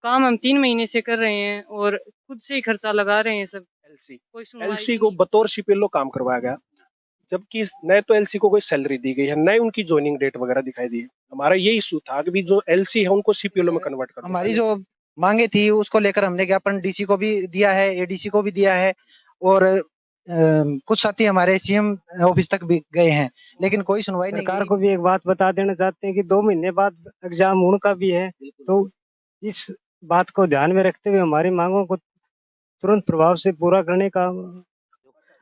काम हम 3 महीने से कर रहे हैं और खुद से ही खर्चा लगा रहे हैं सब। एलसी कोई सुनवाई एलसी ही को नहीं। बतौर सीपीएलओ काम करवाया गया, जबकि न तो एलसी को कोई सैलरी दी गई है, न उनकी ज्वाइनिंग डेट वगैरह दिखाई दी है। हमारा ये इशू था कि भी जो एलसी है उनको सीपीएलओ में कन्वर्ट कर दो हमारी पहले। जो मांगे थी उसको लेकर हमने ज्ञापन डीसी को भी दिया है, एडीसी को भी दिया है, और कुछ साथी हमारे सीएम ऑफिस तक भी गए हैं, लेकिन कोई सुनवाई नहीं सरकार की। को भी एक बात बता देना चाहते हैं कि 2 महीने बाद एग्जाम उनका भी है, तो इस बात को ध्यान में रखते हुए हमारी मांगों को तुरंत प्रभाव से पूरा करने का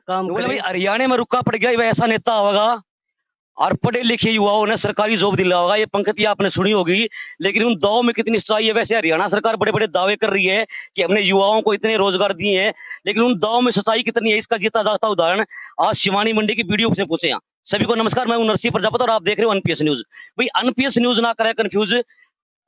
काम बोले भाई करें। हरियाणा में रुका पड़ गया वैसा नेता होगा और पढ़े लिखे युवाओं ने सरकारी जॉब दिला होगा, ये पंक्ति आपने सुनी होगी। लेकिन उन दावों में कितनी सच्चाई है? वैसे हरियाणा सरकार बड़े बड़े दावे कर रही है कि हमने युवाओं को इतने रोजगार दिए हैं, लेकिन उन दावों में सच्चाई कितनी है इसका जीता जागता उदाहरण आज शिवानी मंडी की वीडियो से पूछे। यहाँ सभी को नमस्कार, मैं हूं नरसिंह प्रजापति और आप देख रहे हो अनपीएस न्यूज। भाई अनपीएस न्यूज ना करे कंफ्यूज,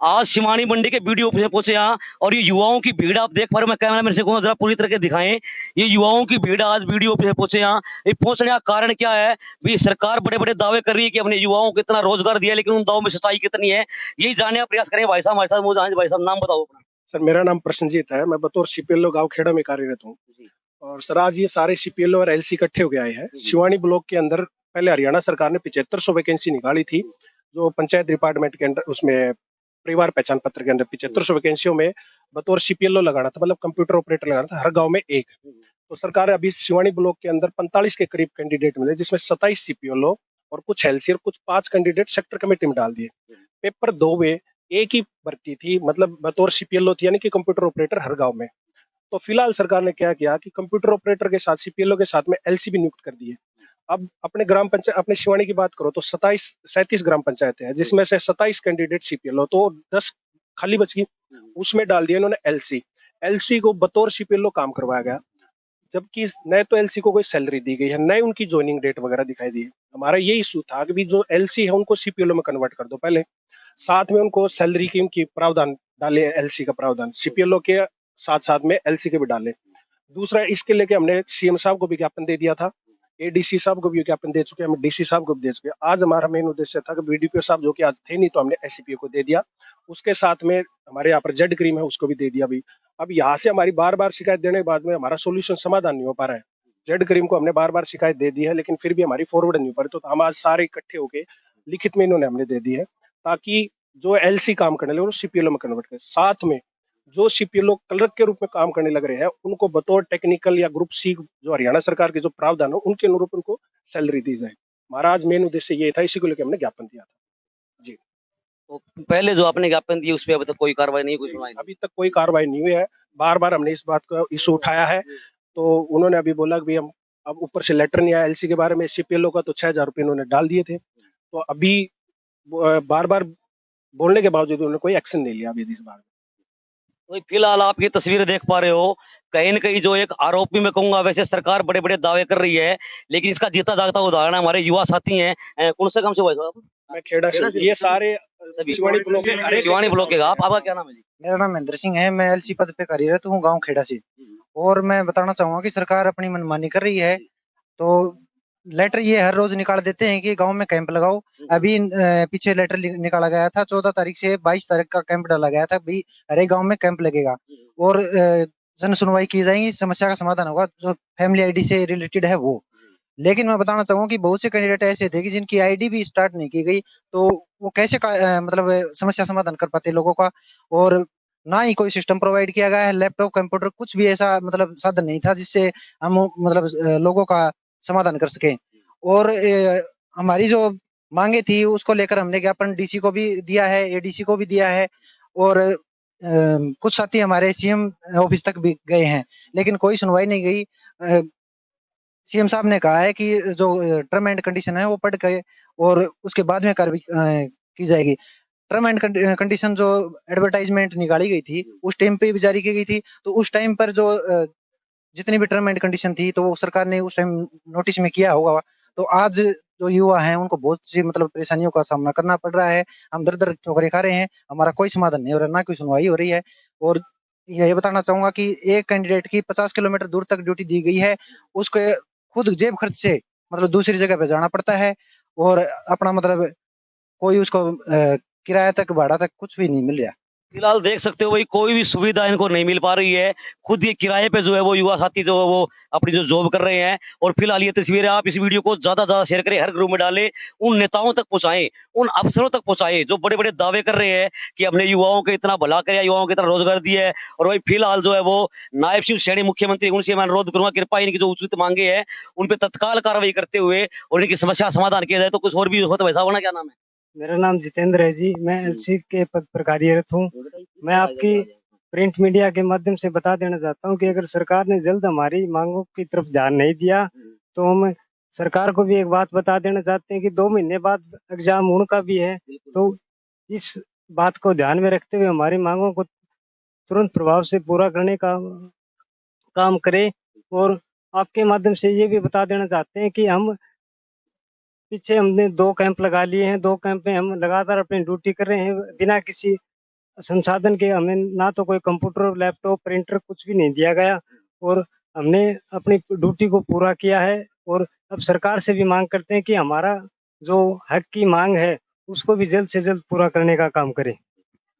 आज शिवानी मंडी के वीडियो से पहुंचे यहाँ और ये युवाओं की भीड़ आप देख पा रहे हो। मैं कैमरा मैन से कहूंगा जरा पूरी तरह के दिखाएं, ये युवाओं की भीड़ आज वीडियो पे पहुंचे यहाँ। ये पहुंचने का कारण क्या है? भी सरकार बड़े बड़े दावे कर रही है कि हमने युवाओं को इतना रोजगार दिया, लेकिन उन दावों में सच्चाई कितनी है यही जानने का प्रयास करें। भाई साहब हमारे साथ मौजूद हैं। भाई साहब नाम बताओ अपना। सर मेरा नाम प्रसन्नजीत है, मैं बतौर सीपीएलओ गांव खेड़ा में कार्यरत हूँ। और सर आज ये सारे सीपीएलओ और एलसी इकट्ठे हो गए आए हैं शिवानी ब्लॉक के अंदर। पहले हरियाणा सरकार ने 7500 वैकेंसी निकाली थी, जो पंचायत डिपार्टमेंट के अंदर, उसमें परिवार पहचान पत्र के अंदर 7500 वैकेंसियों में बतौर सीपीएलओ लगाना था, मतलब कंप्यूटर ऑपरेटर लगाना था हर गांव में एक। तो सरकार अभी शिवानी ब्लॉक के अंदर 45 के करीब कैंडिडेट मिले, जिसमें 27 सीपीएलओ और कुछ एलसी और कुछ 5 कैंडिडेट सेक्टर कमेटी में डाल दिए। पेपर 2 में एक ही भर्ती थी, मतलब बतौर सीपीएलओ थी, यानी कि कंप्यूटर ऑपरेटर हर गांव में। तो फिलहाल सरकार ने क्या किया कि कंप्यूटर ऑपरेटर के साथ सीपीएलओ के साथ में एलसी भी नियुक्त कर दिए। अब अपने ग्राम पंचायत, अपने शिवानी की बात करो तो 37 ग्राम पंचायतें हैं, जिसमें से 27 कैंडिडेट सीपीएलओ, तो 10 खाली बच गई, उसमें डाल दिया इन्होंने एलसी। एलसी को बतौर सीपीएलओ काम करवाया गया, जबकि न तो एलसी को कोई सैलरी दी गई है, न उनकी ज्वाइनिंग डेट वगैरह दिखाई दी है। हमारा ये इशू था कि भी जो एलसी है उनको सीपीएलओ में कन्वर्ट कर दो पहले, साथ में उनको सैलरी की उनकी प्रावधान डाले, एलसी का प्रावधान सीपीएलओ के साथ साथ में एलसी के भी डाले। दूसरा, इसके लेके हमने सीएम साहब को भी ज्ञापन दे दिया था, एडीसी साहब को भी ज्ञापन दे चुके हैं, हम डीसी साहब को भी दे चुके हैं। आज हमारा मेन उद्देश्य था कि बीडीपीओ साहब जो कि आज थे नहीं, तो हमने एससीपीओ को दे दिया। उसके साथ में हमारे यहाँ पर जेड क्रीम है, उसको भी दे दिया अभी। अब यहाँ से हमारी बार बार शिकायत देने के बाद में हमारा सोल्यूशन समाधान नहीं हो पा रहा है। जेड क्रीम को हमने बार बार शिकायत दे दी है, लेकिन फिर भी हमारी फॉरवर्ड नहीं हो पा रही। तो हम आज सारे इकट्ठे होके लिखित में इन्होंने हमने दे दी है, ताकि जो एलसी काम करने लगे वो सीपीएलओ में कन्वर्ट करें। साथ में जो सीपीएलओ क्लर्क के रूप में काम करने लग रहे हैं, उनको बतौर टेक्निकल या ग्रुप सी जो हरियाणा सरकार के जो प्रावधान हो उनके अनुरूप उनको सैलरी दी जाए। हमारा आज मेन उद्देश्य ये था, इसी को लेकर हमने ज्ञापन दिया था जी। तो पहले जो आपने ज्ञापन दिए उस पर अभी तक कोई कार्रवाई नहीं, कुछ सुनाई अभी तक कोई कार्रवाई नहीं हुई है। बार बार हमने इस बात का इशू उठाया है, तो उन्होंने अभी बोला कि हम, अब ऊपर से लेटर नहीं आया एलसी के बारे में। सीपीएलओ का तो 6000 रुपये इन्होंने डाल दिए थे, तो अभी बार बार बोलने के बावजूद उन्होंने कोई एक्शन नहीं लिया अभी इस बार। तो फिलहाल आप ये तस्वीर देख पा रहे हो, कहीं न कहीं जो एक आरोपी मैं कहूंगा, वैसे सरकार बड़े बड़े दावे कर रही है, लेकिन इसका जीता जागता उदाहरण हमारे युवा साथी हैं। कौन से काम से भाई साहब? मैं खेड़ा से, ये सारे शिवानी ब्लॉक के, शिवानी ब्लॉक के। आपका क्या नाम है जी? मेरा नाम महेंद्र सिंह है, मैं एलसी पद पे कार्यरत हूँ गांव खेड़ा से। और मैं बताना चाहूंगा कि सरकार अपनी मनमानी कर रही है। तो लेटर ये हर रोज निकाल देते हैं कि गांव में कैंप लगाओ। अभी पीछे लेटर निकाला गया था 14 तारीख से 22 तारीख का कैंप डाला गया था, भाई हर एक गांव में कैंप लगेगा और जन सुनवाई की जाएगी, समस्या का समाधान होगा जो फैमिली आईडी से रिलेटेड है वो। लेकिन मैं बताना चाहूंगा कि बहुत से कैंडिडेट ऐसे थे कि जिनकी आईडी भी स्टार्ट नहीं की गई, तो वो कैसे मतलब समस्या समाधान कर पाते लोगों का। और ना ही कोई सिस्टम प्रोवाइड किया गया है, लैपटॉप कंप्यूटर कुछ भी ऐसा मतलब साधन नहीं था जिससे हम मतलब लोगों का समाधान कर सके। और हमारी जो मांगे थी उसको लेकर हमने ज्ञापन डीसी को भी दिया है, एडीसी को भी दिया है, और कुछ साथी हमारे सीएम ऑफिस तक भी गए हैं, लेकिन कोई सुनवाई नहीं गई। सीएम साहब ने कहा है कि जो टर्म एंड कंडीशन है वो पढ़ के और उसके बाद में कार्रवाई की जाएगी। टर्म एंड कंडीशन जो एडवर्टाइजमेंट निकाली गई थी उस टाइम पे भी जारी की गई थी, तो उस टाइम पर जो जितनी भी टर्म एंड कंडीशन थी तो वो सरकार ने उस टाइम नोटिस में किया होगा। तो आज जो युवा हैं उनको बहुत सी मतलब परेशानियों का सामना करना पड़ रहा है। हम दर दर ठोकरें खा रहे हैं, हमारा कोई समाधान नहीं हो रहा, ना कोई सुनवाई हो रही है। और ये बताना चाहूंगा कि एक कैंडिडेट की 50 किलोमीटर दूर तक ड्यूटी दी गई है, उसके खुद जेब खर्च से मतलब दूसरी जगह पे जाना पड़ता है, और अपना मतलब कोई उसको किराया तक भाड़ा तक कुछ भी नहीं मिल रहा। फिलहाल देख सकते हो भाई कोई भी सुविधा इनको नहीं मिल पा रही है। खुद ये किराए पे जो है वो युवा साथी जो है वो अपनी जो जॉब कर रहे हैं। और फिलहाल ये तस्वीरें आप इस वीडियो को ज़्यादा से ज़्यादा शेयर करें, हर ग्रुप में डालें, उन नेताओं तक पहुँचाएँ, उन अफ़सरों तक पहुँचाएँ जो बड़े-बड़े दावे कर रहे हैं कि हमने युवाओं को इतना भला किया, युवाओं को इतना रोज़गार दिया है। और वही फिलहाल जो है वो नायब शिव सैनी मुख्यमंत्री, उनसे मैं अनुरोध करूँगा कृपया इनकी जो उचित माँगे हैं, उन पे तत्काल कार्रवाई करते हुए और इनकी समस्या का समाधान किया जाए। तो कुछ और भी हो तो भाई साहब अपना क्या नाम है? मेरा नाम जितेंद्र है जी, मैं एलसी के पद पर कार्यरत हूँ। मैं आपकी प्रिंट मीडिया के माध्यम से बता देना चाहता हूँ कि अगर सरकार ने जल्द हमारी मांगों की तरफ ध्यान नहीं दिया तो हम सरकार को भी एक बात बता देना चाहते हैं कि 2 महीने बाद एग्जाम उनका भी है, तो इस बात को ध्यान में रखते हुए हमारी मांगों को तुरंत प्रभाव से पूरा करने का काम करें। और आपके माध्यम से ये भी बता देना चाहते हैं कि हम पीछे हमने 2 कैंप लगा लिए हैं, 2 कैंप में हम लगातार अपनी ड्यूटी कर रहे हैं बिना किसी संसाधन के। हमें ना तो कोई कंप्यूटर, लैपटॉप, प्रिंटर कुछ भी नहीं दिया गया और हमने अपनी ड्यूटी को पूरा किया है। और अब सरकार से भी मांग करते हैं कि हमारा जो हक की मांग है उसको भी जल्द से जल्द पूरा करने का काम करें।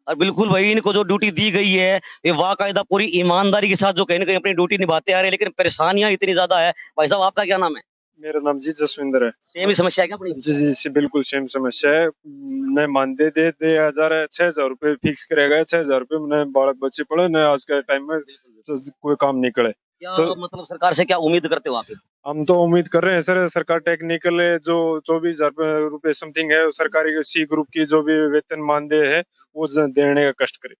और बिल्कुल भाई इनको जो ड्यूटी दी गई है ये वाकायदा पूरी ईमानदारी के साथ जो कहीं न कहीं अपनी ड्यूटी निभाते आ रहे हैं, लेकिन परेशानियाँ इतनी ज़्यादा है। भाई साहब आपका क्या नाम है? मेरा नाम जी जसविंदर है। सेम ही समस्या है क्या अपनी? जी, जी, बिल्कुल सेम समस्या है। न मानदेय दे 6,000 रुपए फिक्स करे गए, 6,000 रुपए मैंने बालक बच्चे पढ़े न आज के टाइम में कोई काम नहीं करे। क्या तो मतलब सरकार से क्या उम्मीद करते हो आप? हम तो उम्मीद कर रहे हैं सर, सरकार टेक्निकल जो 24,000 रुपए समथिंग है सरकारी सी ग्रुप की जो भी वेतन मानदेय है वो देने का कष्ट करे।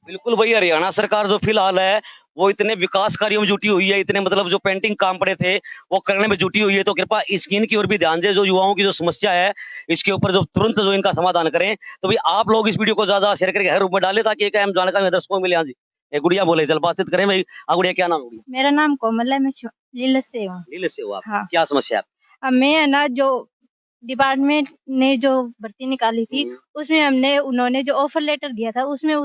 बिल्कुल भाई, हरियाणा सरकार जो फिलहाल है वो इतने विकास कार्यों में जुटी हुई है, इतने मतलब जो पेंडिंग काम पड़े थे वो करने में जुटी हुई है। तो कृपया इस इनकी ओर भी ध्यान दें, जो युवाओं की जो समस्या है इसके ऊपर जो तुरंत जो इनका समाधान करें। तो भाई आप लोग इस वीडियो को ज्यादा शेयर करके हर रूप में डालें ताकि एक अहम जानकारी दर्शकों को मिले। हाँ जी, एक गुड़िया बोले, चल बातचीत करें भाई। हाँ गुड़िया, क्या नाम है गुड़िया? मेरा नाम कोमल है, मैं लीला से हूँ। लीले से हो आप? हाँ। क्या समस्या है? अब मैं है ना जो डिपार्टमेंट ने जो भर्ती निकाली थी उसमें हमने उन्होंने जो ऑफर लेटर दिया था उसमें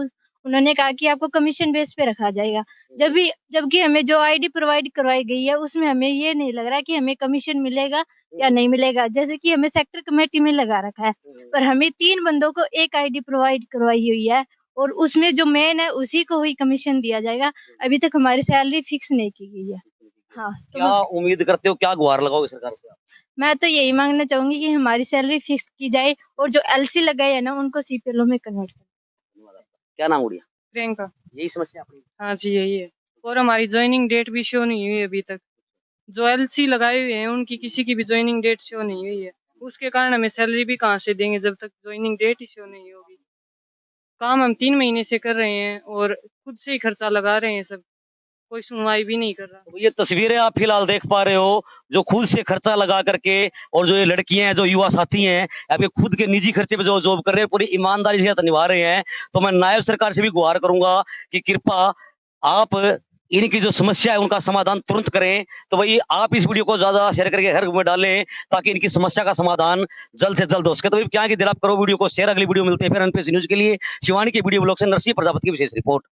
उन्होंने कहा कि आपको कमीशन बेस पे रखा जाएगा। जबकि हमें जो आईडी प्रोवाइड करवाई गई है उसमें हमें ये नहीं लग रहा कि हमें कमीशन मिलेगा या नहीं मिलेगा। जैसे कि हमें सेक्टर कमेटी में लगा रखा है, पर हमें 3 बंदों को एक आईडी प्रोवाइड करवाई हुई है और उसमें जो मेन है उसी को ही कमीशन दिया जाएगा। अभी तक हमारी सैलरी फिक्स नहीं की गई है। हाँ, तो क्या उम्मीद करते हो, क्या गुहार लगाओगे सरकार से? मैं तो यही मांगना चाहूंगी कि हमारी सैलरी फिक्स की जाए और जो एलसी लगाए है ना उनको सीपीएलओ में कन्वर्ट करें। क्या नाम गुड़िया? प्रियंका। यही समस्या अपनी? हाँ जी, यही है। और हमारी ज्वाइनिंग डेट भी शो नहीं हुई है अभी तक। जो एलसी लगाए हुए हैं उनकी किसी की भी ज्वाइनिंग डेट शो नहीं हुई है। उसके कारण हमें सैलरी भी कहाँ से देंगे जब तक ज्वाइनिंग डेट ही शो नहीं होगी। काम हम 3 महीने से कर रहे हैं और खुद से ही खर्चा लगा रहे हैं सब। कोई सुनवाई भी नहीं कर रहा। तो ये तस्वीरें आप फिलहाल देख पा रहे हो, जो खुद से खर्चा लगा करके और जो ये लड़कियां हैं, जो युवा साथी हैं, आपके खुद के निजी खर्चे पे जो जॉब कर रहे हैं, पूरी ईमानदारी के साथ निभा रहे हैं। तो मैं नायब सरकार से भी गुहार करूंगा कि कृपया आप इनकी जो समस्या है उनका समाधान तुरंत करें। तो भाई आप इस वीडियो को ज्यादा शेयर करके हर ग्रुप में डालें ताकि इनकी समस्या का समाधान जल्द से जल्द हो सके। तो भाई क्या कि दिल आप करो वीडियो को शेयर। अगली वीडियो मिलते हैं फिर एनपीएस न्यूज के लिए। शिवानी के वीडियो ब्लॉग से नरसिंह प्रजापति की विशेष रिपोर्ट।